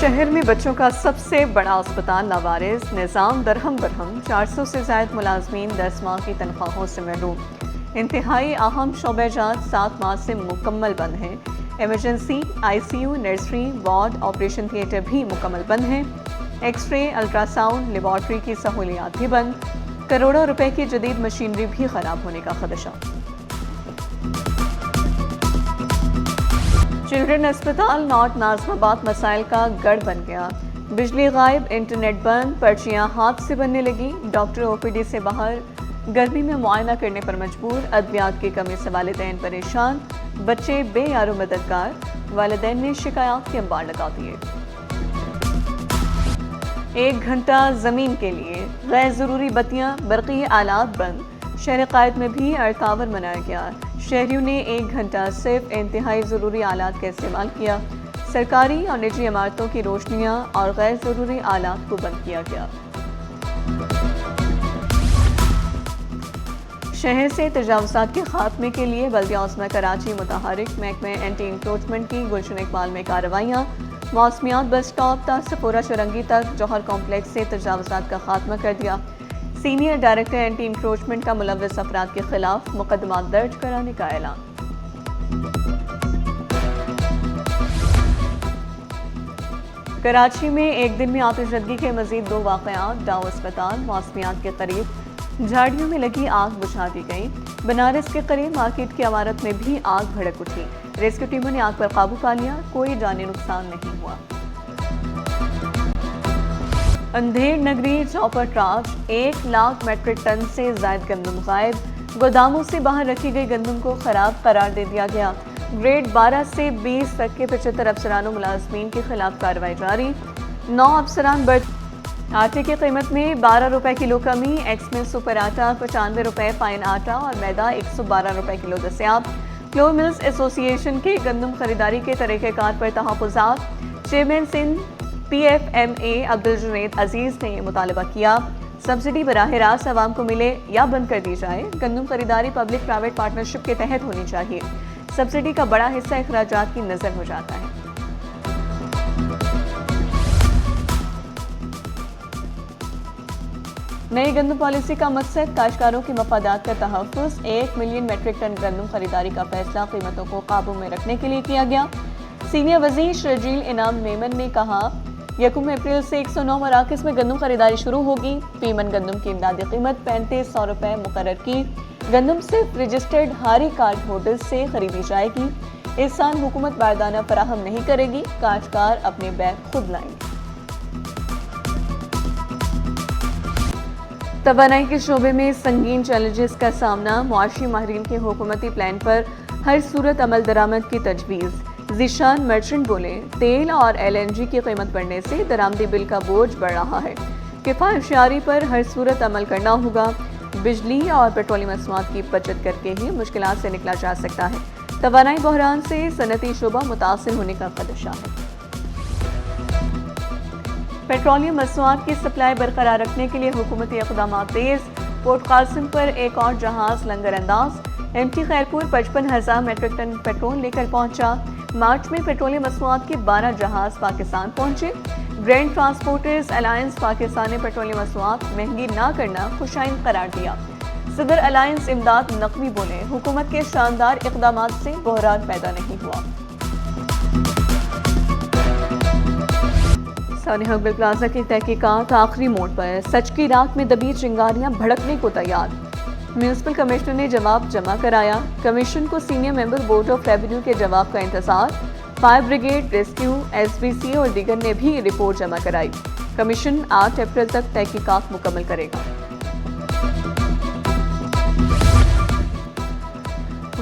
شہر میں بچوں کا سب سے بڑا اسپتال لاوارث، نظام درہم برہم، 400 سے زائد ملازمین 10 ماہ کی تنخواہوں سے محروم۔ انتہائی اہم شعبہ جات 7 ماہ سے مکمل بند ہیں۔ Emergency, I C U, nursery, ward, operation theatre بھی مکمل بند ہیں۔ X ray, ultra sound, laboratory کی سہولیات بھی بند۔ کروڑوں روپے کی جدید مشینری بھی خراب ہونے کا خدشہ۔ چلڈرن اسپتال نارتھ ناظم آباد مسائل کا گڑھ بن گیا۔ بجلی غائب، انٹرنیٹ بند، پرچیاں ہاتھ سے بننے لگی، ڈاکٹر او پی ڈی سے باہر، گرمی میں معائنہ کرنے پر مجبور، ادویات کی کمی سے والدین پریشان، بچے بے یار و مددگار، والدین نے شکایات کے انبار لگا دیے۔ 1 گھنٹہ زمین کے لیے، غیر ضروری بتیاں، برقی آلات بند۔ شہر قائد میں بھی ارتاور منایا گیا۔ شہریوں نے 1 گھنٹہ صرف انتہائی ضروری آلات کا استعمال کیا۔ سرکاری اور نجی عمارتوں کی روشنیاں اور غیر ضروری آلات کو بند کیا گیا۔ شہر سے تجاوزات کے خاتمے کے لیے بلدیہ عظمیٰ کراچی متحرک، محکمہ اینٹی انکروچمنٹ کی گلشن اقبال میں کارروائیاں۔ موسمیات بس سٹاپ تا سپورہ چرنگی تک جوہر کمپلیکس سے تجاوزات کا خاتمہ کر دیا۔ سینئر ڈائریکٹر اینٹی انکروچمنٹ کا ملوث افراد کے خلاف مقدمات درج کرانے کا اعلان۔ کراچی میں ایک دن میں آتش زدگی کے مزید 2 واقعات۔ ڈاؤ اسپتال موسمیات کے قریب جھاڑیوں میں لگی آگ بجھا دی گئی۔ بنارس کے قریب مارکیٹ کی عمارت میں بھی آگ بھڑک اٹھی۔ ریسکیو ٹیموں نے آگ پر قابو پا لیا، کوئی جانی نقصان نہیں ہوا۔ اندھیر نگری چوپر ٹراج، 1 لاکھ میٹرک ٹن سے زائد گندم غائب۔ گوداموں سے باہر رکھی گئی گندم کو خراب قرار دے دیا گیا۔ گریڈ 12 سے 20 تک کے 75 افسران و ملازمین کے خلاف کارروائی جاری۔ 9 افسران آٹے کی قیمت میں 12 روپے کلو کمی، ایکس میں سپر آٹا 95 روپے فائن آٹا اور میدا 112 روپے کلو دستیاب۔ فلور ملز ایسوسی ایشن کے گندم خریداری کے طریقہ کار پر تحفظات۔ Chairman Sindh P F M A Abdul Junaid Aziz نے مطالبہ کیا سبسڈی براہ راست عوام کو ملے یا بند کر دی جائے۔ گندم خریداری پبلک پرائیویٹ پارٹنرشپ کے تحت ہونی چاہیے۔ سبسڈی کا بڑا حصہ اخراجات کی نظر ہو جاتا ہے۔ نئی گندم پالیسی کا مقصد کاشتکاروں کے مفادات کا تحفظ۔ 1 ملین میٹرک ٹن گندم خریداری کا فیصلہ قیمتوں کو قابو میں رکھنے کے لیے کیا گیا۔ سینئر وزیر شرجیل انعام میمن نے کہا 1 اپریل سے 109 مراکز میں گندم خریداری شروع ہوگی۔ فی من گندم کی امدادی قیمت 3500 روپے مقرر کی۔ گندم صرف رجسٹرڈ ہاری کارڈ ہولڈر سے خریدی جائے گی۔ اس سال حکومت باردانہ فراہم نہیں کرے گی، کاشتکار اپنے بیگ خود لائیں گے۔ توانائی کے شعبے میں سنگین چیلنجز کا سامنا، معاشی ماہرین کے حکومتی پلان پر ہر صورت عمل درآمد کی تجویز۔ ذیشان مرچنٹ بولے تیل اور ایل این جی کی قیمت بڑھنے سے درآمدی بل کا بوجھ بڑھ رہا ہے، کفایت شعاری پر ہر صورت عمل کرنا ہوگا۔ بجلی اور پیٹرولیم مصنوعات کی بچت کر کے ہی مشکلات سے نکلا جا سکتا ہے۔ توانائی بحران سے صنعتی شعبہ متاثر ہونے کا خدشہ ہے۔ پیٹرولیم مصنوعات کی سپلائی برقرار رکھنے کے لیے حکومتی اقدامات تیز۔ پورٹ قاسم پر ایک اور جہاز لنگر انداز۔ M T Khairpur 55,000 metric ton petrol لے کر پہنچا۔ مارچ میں پیٹرولیم مصنوعات کے 12 جہاز پاکستان پہنچے۔ گرینڈ ٹرانسپورٹرز الائنس پاکستان نے پیٹرولیم مصنوعات مہنگی نہ کرنا خوشائن قرار دیا۔ صدر الائنس امداد نقوی بولے حکومت کے شاندار اقدامات سے بحران پیدا نہیں ہوا۔ سانحہ گل پلازہ کی تحقیقات آخری موڑ پر، سچ کی راکھ میں دبی چنگاریاں بھڑکنے کو تیار۔ میونسپل کمشنر نے جواب جمع کرایا۔ کمیشن کو senior member board of revenue کے جواب کا انتظار۔ Fire brigade, rescue, S B C اور دیگر نے بھی رپورٹ جمع کرائی۔ کمیشن 8 اپریل تک تحقیقات مکمل کرے گا۔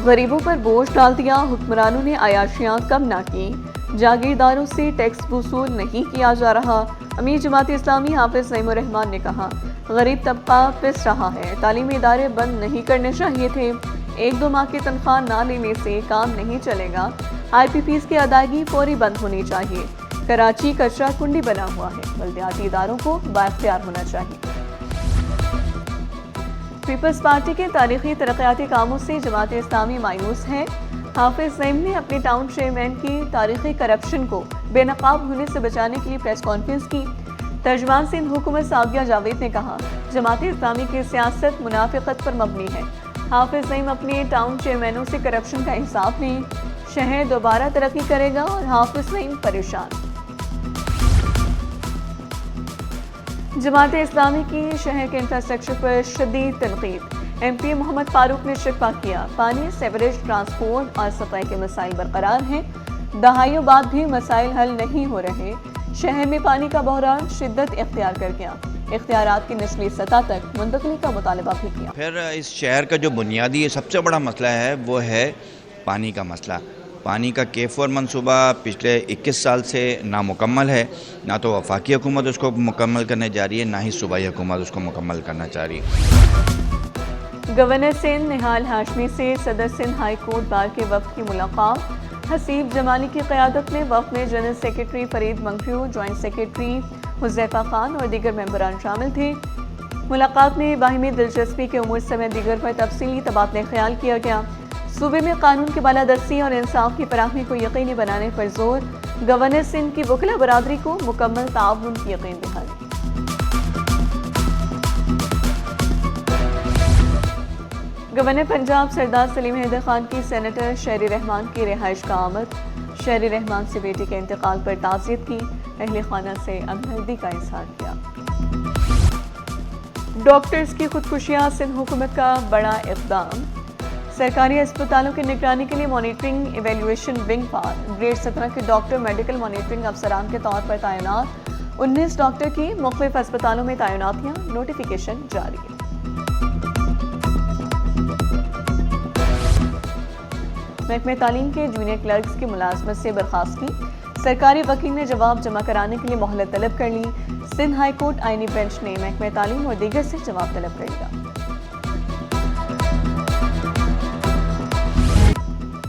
غریبوں پر بوجھ ڈال دیا، حکمرانوں نے عیاشیاں کم نہ کی، جاگیرداروں سے ٹیکس وصول نہیں کیا جا رہا۔ امیر جماعت اسلامی حافظ نعیم الرحمان نے کہا غریب طبقہ پس رہا ہے، تعلیمی ادارے بند نہیں کرنے چاہیے تھے، 1-2 ماہ کی تنخواہ نہ لینے سے کام نہیں چلے گا، آئی پی پیز کی ادائیگی فوری بند ہونی چاہیے۔ کراچی کچرا کنڈی بنا ہوا ہے، بلدیاتی اداروں کو بااختیار ہونا چاہیے۔ پیپلز پارٹی کے تاریخی ترقیاتی کاموں سے جماعت اسلامی مایوس ہے۔ حافظ نعیم نے اپنے ٹاؤن چیئرمین کی تاریخی کرپشن کو بے نقاب ہونے سے بچانے کے لیے پریس کانفرنس کی۔ ترجمان سندھ حکومت سعودیہ جاوید نے کہا، جماعت اسلامی کی سیاست منافقت پر مبنی ہے۔ حافظ نعیم اپنے ٹاؤن چیئرمینوں سے کرپشن کا انصاف لیں، شہر دوبارہ ترقی کرے گا اور حافظ نعیم پریشان۔ جماعت اسلامی کی شہر کے انفراسٹرکچر پر شدید تنقید۔ ایم پی محمد فاروق نے شکوہ کیا، پانی، سیوریج، ٹرانسپورٹ اور صفائی کے مسائل برقرار ہیں، دہائیوں بعد بھی مسائل حل نہیں ہو رہے۔ شہر میں پانی کا بحران شدت اختیار کر گیا، اختیارات کی نچلی سطح تک منتقلی کا مطالبہ بھی کیا۔ پھر اس شہر کا جو بنیادی سب سے بڑا مسئلہ ہے وہ ہے پانی کا مسئلہ۔ پانی کا K4 منصوبہ پچھلے 21 سال سے نامکمل ہے، نہ تو وفاقی حکومت اس کو مکمل کرنے جا رہی ہے، نہ ہی صوبائی حکومت اس کو مکمل کرنا چاہ رہی ہے۔ گورنر سندھ نہال ہاشمی سے صدر سندھ ہائی کورٹ بار کے وفد کی ملاقات۔ حسیب جمالی کی قیادت میں وفد میں general secretary Farid Mangfio, joint secretary Huzaifa Khan اور دیگر ممبران شامل تھے۔ ملاقات میں باہمی دلچسپی کے امور سمیت دیگر پر تفصیلی تبادلہ خیال کیا گیا۔ صوبے میں قانون کی بالادستی اور انصاف کی فراہمی کو یقینی بنانے پر زور۔ گورنر سندھ کی وکلا برادری کو مکمل تعاون کی یقین دہانی۔ گورنر پنجاب سردار سلیم حیدر خان کی سینیٹر شہری رحمان کی رہائش کا آمد۔ شہری رحمان سے بیٹی کے انتقال پر تعزیت کی، اہل خانہ سے ہمدردی کا اظہار کیا۔ ڈاکٹرز کی خودکشیاں، سندھ حکومت کا بڑا اقدام۔ سرکاری اسپتالوں کی نگرانی کے لیے مانیٹرنگ ایویلویشن ونگ پر گریڈ 17 کے ڈاکٹر میڈیکل مانیٹرنگ افسران کے طور پر تعینات۔ 19 ڈاکٹر کی مختلف اسپتالوں میں تعیناتیاں، نوٹیفیکیشن جاری۔ محکمہ تعلیم کے جونیئر کلرکس کی ملازمت سے برخاستگی۔ سرکاری وکیل نے جواب جمع کرانے کے لیے مہلت طلب کر لی۔ سندھ ہائی کورٹ آئینی بینچ نے محکمہ تعلیم اور دیگر سے جواب طلب کر لیا۔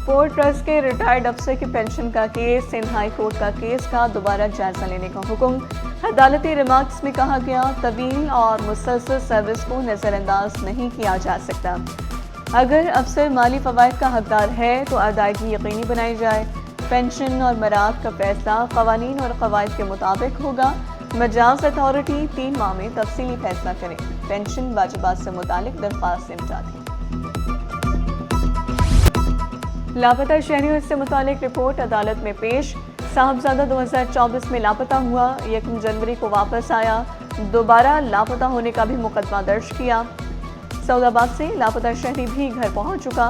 پورٹ ٹرسٹ کے ریٹائرڈ افسر کی پینشن کا کیس، سندھ ہائی کورٹ کا کیس کا دوبارہ جائزہ لینے کا حکم۔ عدالتی ریمارکس میں کہا گیا، طویل اور مسلسل سروس کو نظر انداز نہیں کیا جا سکتا۔ اگر افسر مالی فوائد کا حقدار ہے تو ادائیگی یقینی بنائی جائے۔ پینشن اور مراعات کا فیصلہ قوانین اور قواعد کے مطابق ہوگا۔ مجاز اتھارٹی 3 ماہ میں تفصیلی فیصلہ کرے۔ پینشن واجبات سے متعلق درخواست نمٹا دی۔ لاپتہ شہریوں سے متعلق رپورٹ عدالت میں پیش۔ صاحبزادہ 2024 میں لاپتہ ہوا، 1 جنوری کو واپس آیا، دوبارہ لاپتہ ہونے کا بھی مقدمہ درج کیا۔ سعود آباد سے لاپتہ شہری بھی گھر پہنچ چکا،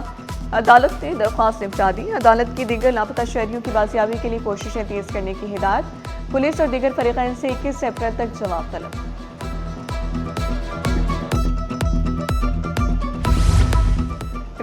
عدالت نے درخواست نمٹا دی۔ عدالت کی دیگر لاپتہ شہریوں کی بازیابی کے لیے کوششیں تیز کرنے کی ہدایت۔ پولیس اور دیگر فریقین سے 21 اپریل تک جواب طلب۔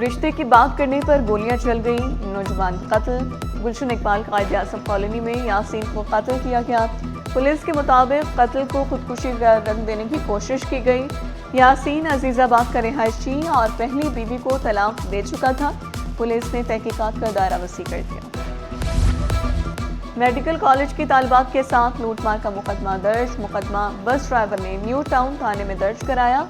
رشتے کی بات کرنے پر گولیاں چل گئیں، نوجوان قتل۔ گلشن اقبال قائد اعظم کالونی میں یاسین کو قتل کیا گیا۔ پولیس کے مطابق قتل کو خودکشی کا رنگ دینے کی کوشش کی گئی۔ یاسین عزیز آباد کا رہائشی اور پہلی بیوی کو طلاق دے چکا تھا۔ پولیس نے تحقیقات کا دائرہ وسیع کر دیا۔ میڈیکل کالج کی طالبات کے ساتھ لوٹ مار کا مقدمہ درج۔ مقدمہ بس ڈرائیور نے نیو ٹاؤن تھانے میں درج کرایا۔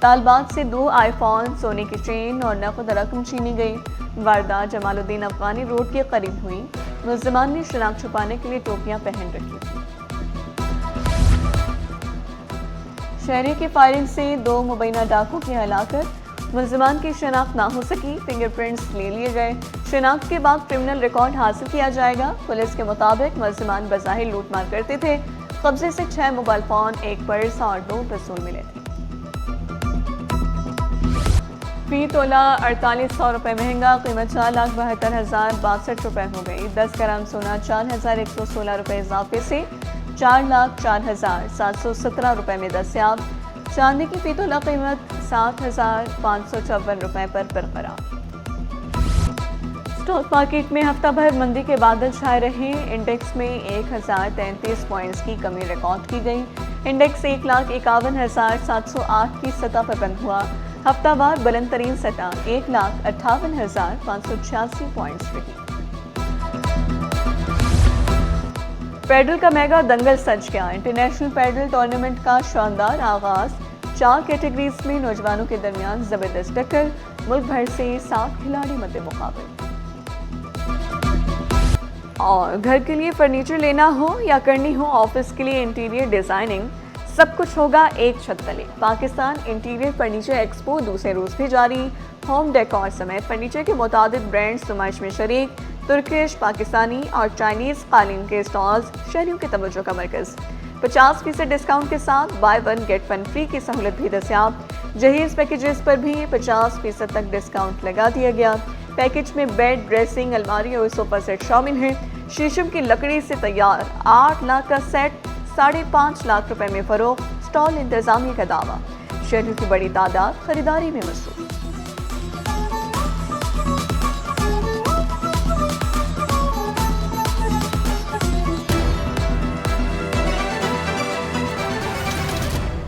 طالبات سے 2 آئی فون، سونے کی چین اور نقد رقم چھینی گئی۔ واردات جمال الدین افغانی روڈ کے قریب ہوئی۔ ملزمان نے شناخت چھپانے کے لیے ٹوپیاں پہن رکھی تھیں۔ شہری کی فائرنگ سے 2 مبینہ ڈاکو کی ہلاکت۔ ملزمان کی شناخت نہ ہو سکی، فنگر پرنٹس لے لیے گئے۔ شناخت کے بعد کرمنل ریکارڈ حاصل کیا جائے گا۔ پولیس کے مطابق ملزمان بظاہر لوٹ مار کرتے تھے۔ قبضے سے 6 موبائل فون، 1 پرس اور 2 پستول ملے تھے۔ فی تولہ 4800 روپے مہنگا، قیمت 4,72,062 روپے ہو گئی۔ 10 گرام سونا 4,116 روپے اضافے سے 4,04,717 روپے میں دستیاب۔ چاندی کی فی تولہ قیمت 7,554 روپے پر برقرار۔ اسٹاک مارکیٹ میں ہفتہ بھر مندی کے بادل چھائے رہے۔ انڈیکس میں 1,033 پوائنٹس کی کمی ریکارڈ کی گئی۔ انڈیکس 1,51,708 کی سطح پر بند ہوا۔ ہفتہ وار بلند ترین سطح 1,58,586 پوائنٹس رہی۔ پیڈل کا میگا دنگل سج گیا۔ انٹرنیشنل پیڈل ٹورنامنٹ کا شاندار آغاز۔ 4 کیٹیگریز میں نوجوانوں کے درمیان زبردست ٹکر۔ ملک بھر سے 7 کھلاڑی مد مقابل۔ اور گھر کے لیے فرنیچر لینا ہو یا کرنی ہو آفس کے لیے انٹیریئر ڈیزائننگ، سب کچھ ہوگا ایک چھت تلے۔ پاکستان انٹیریئر فرنیچر ایکسپو دوسرے روز بھی جاری۔ ہوم ڈیکور سمیت فرنیچر کے متعدد برانڈز نمائش میں شریک۔ ترکش، پاکستانی اور چائنیز قالین کے اسٹالز شہریوں کی توجہ کا مرکز۔ 50% ڈسکاؤنٹ کے ساتھ buy one get one free کی سہولت بھی دستیاب۔ جہیز پیکیجز پر بھی 50% تک ڈسکاؤنٹ لگا دیا گیا۔ پیکیج میں بیڈ، ڈریسنگ، الماری اور صوفہ سیٹ شامل ہیں۔ شیشم کی لکڑی سے تیار 8 لاکھ کا سیٹ 5.5 لاکھ روپے میں فروخت۔ اسٹال انتظامیہ کا دعویٰ، شہریوں کی بڑی تعداد خریداری میں مصروف۔